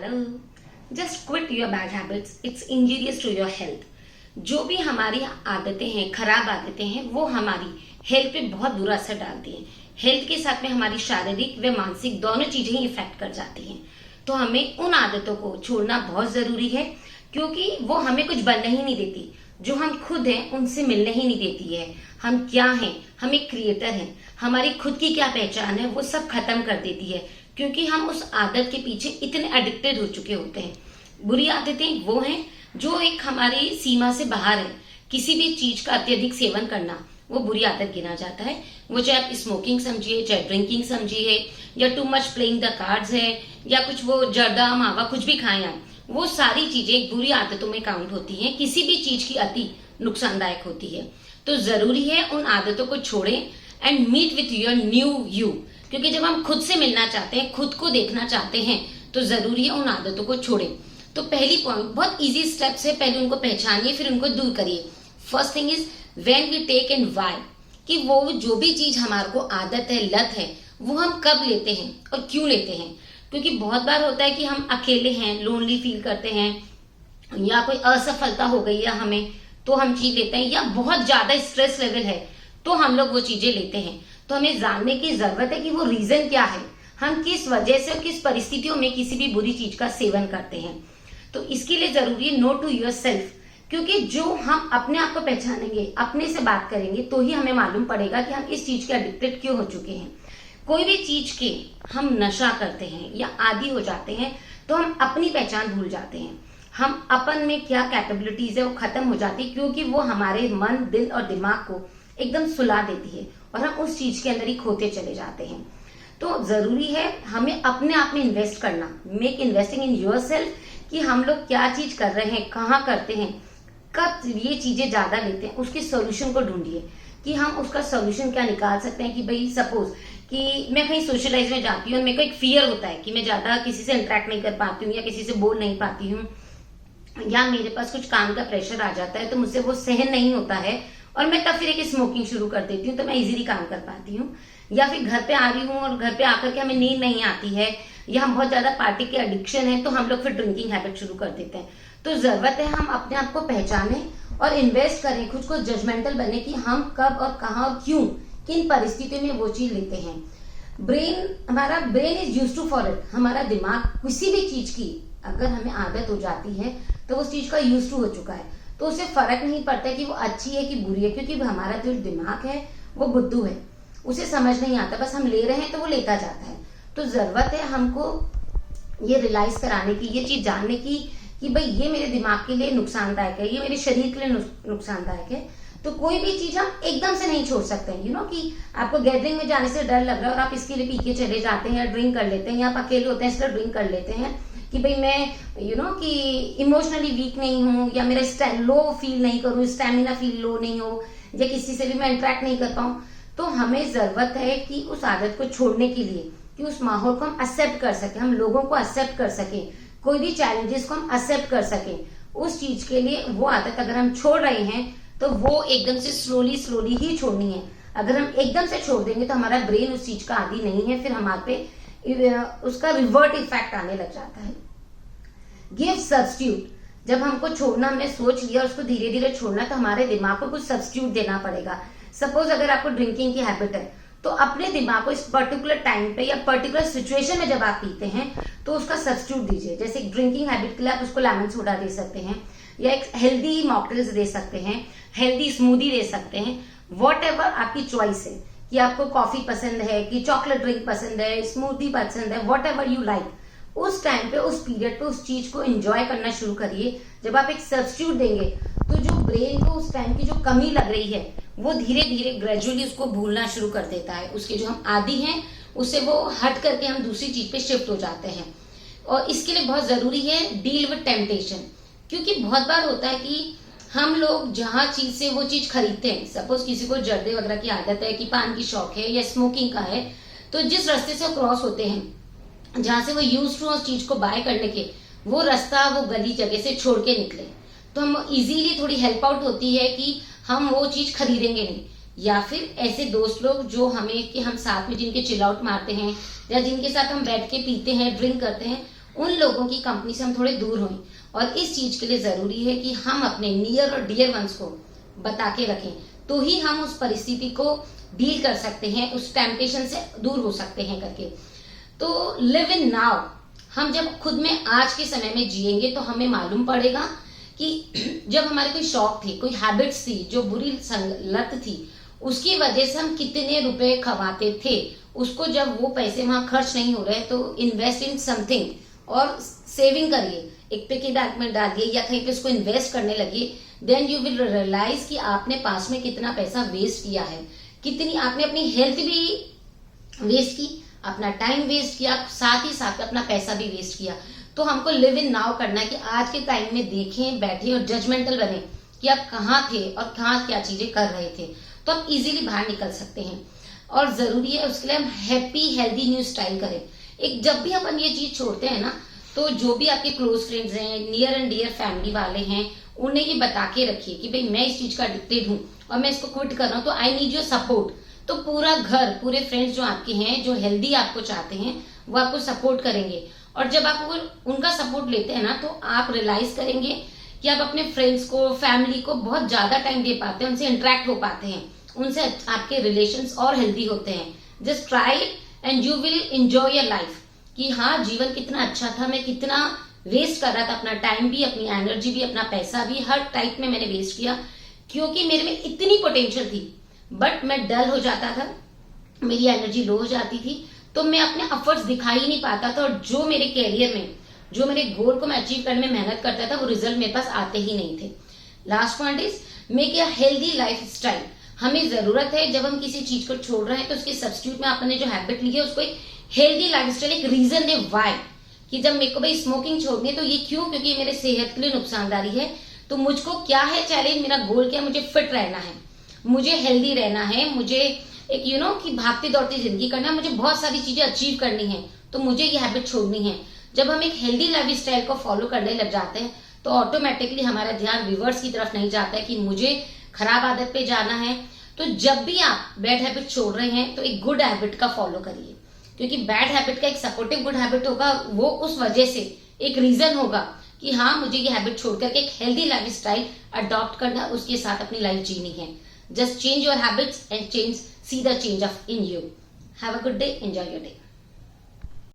Hello. Just quit your bad habits, it's injurious to your health. जो भी हमारी आदतें हैं, खराब आदतें हैं, वो हमारी हेल्थ पे बहुत बुरा असर डालती हैं। हेल्थ के साथ में हमारी शारीरिक व मानसिक दोनों चीजें ही इफेक्ट कर जाती हैं। तो हमें उन आदतों को छोड़ना बहुत जरूरी है, क्योंकि वो हमें कुछ बनने ही नहीं देती। जो हम खुद हैं उनसे मिलने ही नहीं देती है। हम क्या हैं, हम एक क्रिएटर हैं, हमारी खुद की क्या पहचान है, वो सब खत्म कर देती है, क्योंकि हम उस आदत के पीछे इतने एडिक्टेड हो चुके होते हैं। बुरी आदतें वो हैं जो एक हमारी सीमा से बाहर है। किसी भी चीज का अत्यधिक सेवन करना वो बुरी आदत गिना जाता है। वो चाहे आप स्मोकिंग समझिए, चाहे ड्रिंकिंग समझिए, या too much playing the cards है, या कुछ वो जर्दा मावा कुछ भी खाएं आप, वो सारी चीजें बुरी आदतों में काउंट होती हैं। किसी भी चीज की अति नुकसानदायक होती है। तो जरूरी है उन आदतों को छोड़ें and meet with your new you. क्योंकि जब हम खुद से मिलना चाहते हैं, खुद को देखना चाहते हैं, तो जरूरी है उन आदतों को छोड़ें। तो पहली पॉइंट, बहुत इजी स्टेप्स है, पहले उनको पहचानिए फिर उनको दूर करिए। First thing is when we take and why, कि वो जो भी चीज हमारे को आदत है, लत है, वो हम कब लेते हैं और क्यों लेते हैं। क्योंकि बहुत बार होता है कि हम अकेले हैं, लोनली फील करते हैं, या कोई असफलता हो गई है हमें, तो हम चीज लेते हैं, या बहुत ज्यादा स्ट्रेस लेवल है तो हम लोग वो चीजें लेते हैं। तो हमें जानने की जरूरत है कि वो रीजन क्या है, हम किस वजह से और किस परिस्थितियों में किसी भी बुरी चीज का सेवन करते हैं। तो इसके लिए जरूरी है नो टू योर सेल्फ, क्योंकि जो हम अपने आप को पहचानेंगे, अपने से बात करेंगे, तो ही हमें मालूम पड़ेगा कि हम इस चीज के एडिक्टेड क्यों हो चुके हैं। कोई भी चीज के हम नशा करते हैं या आदी हो जाते हैं तो हम अपनी पहचान भूल जाते हैं। हम अपन में क्या कैपेबिलिटीज है वो खत्म हो जाती है, क्योंकि वो हमारे मन, दिल और दिमाग को एकदम सुला देती है और हम उस चीज के अंदर ही खोते चले जाते हैं। तो जरूरी है हमें अपने आप में इन्वेस्ट करना, make investing in your self, कि हम लोग क्या चीज कर रहे हैं, कहाँ करते हैं, कब ये चीजें ज्यादा लेते हैं, उसके सोल्यूशन को ढूंढिए कि हम उसका सोल्यूशन क्या निकाल सकते हैं। कि भाई सपोज कि मैं कहीं सोशलाइज में जाती हूँ और मेरे को एक फियर होता है कि मैं ज्यादा किसी से इंटरेक्ट नहीं कर पाती हूँ या किसी से बोल नहीं पाती हूँ, या मेरे पास कुछ काम का प्रेशर आ जाता है तो मुझसे वो सहन नहीं होता है और मैं तब फिर एक स्मोकिंग शुरू कर देती हूँ, तो मैं इजीली काम कर पाती हूँ। या फिर घर पे आ रही हूँ और घर पे आकर के हमें नींद नहीं आती है, या हम बहुत ज्यादा पार्टी के एडिक्शन है, तो हम लोग फिर ड्रिंकिंग हैबिट शुरू कर देते हैं। तो जरूरत है हम अपने आप को पहचाने और इन्वेस्ट करें, खुद को जजमेंटल बने कि हम कब और कहाँ और क्यों, किन परिस्थितियों में वो चीज लेते हैं। हमारा brain is used to for it. हमारा दिमाग किसी भी चीज की अगर हमें आदत हो जाती है तो उस चीज का यूज टू हो चुका है, तो उसे फर्क नहीं पड़ता कि वो अच्छी है कि बुरी है, क्योंकि हमारा जो दिमाग है वो बुद्धू है, उसे समझ नहीं आता, बस हम ले रहे हैं तो वो लेता जाता है। तो जरूरत है हमको ये रियलाइज कराने की, ये चीज जानने की कि भाई ये मेरे दिमाग के लिए नुकसानदायक है, ये मेरे शरीर के लिए नुकसानदायक है। तो कोई भी चीज हम एकदम से नहीं छोड़ सकते हैं। कि आपको गैदरिंग में जाने से डर लग रहा है और आप इसके लिए पी के चले जाते हैं या ड्रिंक कर लेते हैं, या आप अकेले होते हैं इसलिए ड्रिंक कर लेते हैं कि भाई मैं कि इमोशनली वीक नहीं हूँ, या मेरा लो फील नहीं करूँ, स्टेमिना फील लो नहीं हो, या किसी से भी मैं इंटरेक्ट नहीं कर पाऊँ। तो हमें जरूरत है कि उस आदत को छोड़ने के लिए, कि उस माहौल को हम एक्सेप्ट कर सके, हम लोगों को एक्सेप्ट कर सके, कोई भी चैलेंजेस को हम एक्सेप्ट कर सके। उस चीज के लिए वो आदत अगर हम छोड़ रहे हैं तो वो एकदम से स्लोली ही छोड़नी है। अगर हम एकदम से छोड़ देंगे तो हमारा ब्रेन उस चीज का आदी नहीं है, फिर हमारे पे उसका रिवर्ट इफेक्ट आने लग जाता है। गिव सब्स्टिट्यूट, जब हमको छोड़ना, हमने सोच लिया और उसको धीरे धीरे छोड़ना, तो हमारे दिमाग को कुछ सब्स्टिट्यूट देना पड़ेगा। सपोज अगर आपको ड्रिंकिंग की हैबिट है तो अपने दिमाग को इस पर्टिकुलर टाइम पे या पर्टिकुलर सिचुएशन में जब आप पीते हैं तो उसका सब्स्टिट्यूट दीजिए। जैसे ड्रिंकिंग हैबिट के लिए आप उसको लेमन सोडा दे सकते हैं, या एक हेल्दी मॉकटेल्स दे सकते हैं, हेल्दी स्मूदी दे सकते हैं, वॉट एवर आपकी चॉइस है। कि आपको कॉफी पसंद है, कि चॉकलेट ड्रिंक पसंद है, स्मूदी पसंद है, वॉट एवर यू लाइक, उस टाइम पे, उस पीरियड पे उस चीज को एंजॉय करना शुरू करिए। जब आप एक सब्स्टिट्यूट देंगे तो जो ब्रेन को उस टाइम की जो कमी लग रही है वो धीरे धीरे ग्रेजुअली उसको भूलना शुरू कर देता है। उसके जो हम आदी हैं उससे वो हट करके हम दूसरी चीज पे शिफ्ट हो जाते हैं। और इसके लिए बहुत जरूरी है डील विद टेम्पटेशन, क्योंकि बहुत बार होता है कि हम लोग जहाँ चीज से वो चीज खरीदते हैं, सपोज किसी को जर्दे वगैरह की आदत है, कि पान की शौक है या स्मोकिंग का है, तो जिस रास्ते से क्रॉस होते हैं, जहां से वो यूज टू उस चीज को बाय करने के, वो रास्ता, वो गली जगह से छोड़ के निकले, तो हम इजीली थोड़ी हेल्प आउट होती है कि हम वो चीज खरीदेंगे नहीं। या फिर ऐसे दोस्त लोग जो हमें, कि हम साथ में जिनके चिल आउट मारते हैं या जिनके साथ हम बैठ के पीते हैं, ड्रिंक करते हैं, उन लोगों की कंपनी से हम थोड़े दूर हों। और इस चीज के लिए जरूरी है कि हम अपने नियर और डियर वंस को बता के रखें, तो ही हम उस परिस्थिति को डील कर सकते हैं, उस टेम्पटेशन से दूर हो सकते हैं करके। तो लिव इन नाउ, हम जब खुद में आज के समय में जिएंगे तो हमें मालूम पड़ेगा कि जब हमारे कोई शौक थे, कोई हैबिट्स थी जो बुरी लत थी, उसकी वजह से हम कितने रुपए खवाते थे, उसको जब वो पैसे वहां खर्च नहीं हो रहे तो इन्वेस्ट इन समथिंग और सेविंग करिए, एक पिकी बैंक में डालिए या कहीं पे उसको इन्वेस्ट करने लगिए। देन यू विल रियलाइज कि आपने पास में कितना पैसा वेस्ट किया है, कितनी आपने अपनी हेल्थ भी वेस्ट की, अपना टाइम वेस्ट किया, साथ ही साथ अपना पैसा भी वेस्ट किया। तो हमको लिव इन नाउ करना है कि आज के टाइम में देखें, बैठे और जजमेंटल बने कि आप कहाँ थे और कहाँ क्या चीजें कर रहे थे, तो आप इजीली बाहर निकल सकते हैं। और जरूरी है उसके लिए हम हैप्पी हेल्दी न्यू स्टाइल करें। एक जब भी अपन ये चीज छोड़ते हैं ना, तो जो भी आपके क्लोज फ्रेंड्स हैं, नियर एंड डियर फैमिली वाले हैं, उन्हें ये बता के रखिए कि भाई मैं इस चीज का एडिक्टेड हूँ और मैं इसको क्विट कर रहा हूँ, तो आई नीड योर सपोर्ट। तो पूरा घर, पूरे फ्रेंड्स जो आपके हैं, जो हेल्दी आपको चाहते हैं, वो आपको सपोर्ट करेंगे। और जब आप उनका सपोर्ट लेते हैं ना, तो आप रियलाइज करेंगे कि आप अपने फ्रेंड्स को, फैमिली को बहुत ज्यादा टाइम दे पाते हैं, उनसे इंटरेक्ट हो पाते हैं, उनसे आपके रिलेशंस और हेल्दी होते हैं। Just try it and you will enjoy your life कि हाँ, जीवन कितना अच्छा था, मैं कितना वेस्ट कर रहा था, अपना टाइम भी, अपनी एनर्जी भी, अपना पैसा भी, हर टाइप में मैंने वेस्ट किया, क्योंकि मेरे में इतनी पोटेंशियल थी, बट मैं डल हो जाता था, मेरी एनर्जी लो हो जाती थी, तो मैं अपने एफर्ट्स दिखा ही नहीं पाता था। और जो मेरे कैरियर में, जो मेरे गोल को मैं अचीव करने में मेहनत करता था, वो रिजल्ट मेरे पास आते ही नहीं थे। Last point is make a healthy life style. हमें जरूरत है, जब हम किसी चीज को छोड़ रहे हैं, तो उसके सब्स्टिट्यूट में आपने जो हैबिट ली है उसको एक हेल्दी लाइफ स्टाइल, एक रीजन दे वाई, कि जब मेरे को भाई स्मोकिंग छोड़नी है तो ये क्यों, क्योंकि मेरे सेहत के लिए नुकसानदारी है। तो मुझको क्या है चैलेंज, मेरा गोल क्या है, मुझे फिट रहना है, मुझे हेल्दी रहना है, मुझे एक कि भागती दौड़ती जिंदगी करना है, मुझे बहुत सारी चीजें अचीव करनी है, तो मुझे ये हैबिट छोड़नी है। जब हम एक हेल्दी लाइफ स्टाइल को फॉलो करने लग जाते हैं, तो ऑटोमेटिकली हमारा ध्यान रिवर्स की तरफ नहीं जाता है कि मुझे खराब आदत पे जाना है। तो जब भी आप बैड हैबिट छोड़ रहे हैं, तो एक गुड हैबिट का फॉलो करिए, क्योंकि बैड हैबिट का एक सपोर्टिव गुड हैबिट होगा, वो उस वजह से एक रीजन होगा कि हाँ, मुझे ये हैबिट छोड़ करके एक हेल्दी लाइफ स्टाइल अडॉप्ट करना, उसके साथ अपनी लाइफ जीनी है। Just change your habits and see the change of in you. Have a good day, enjoy your day.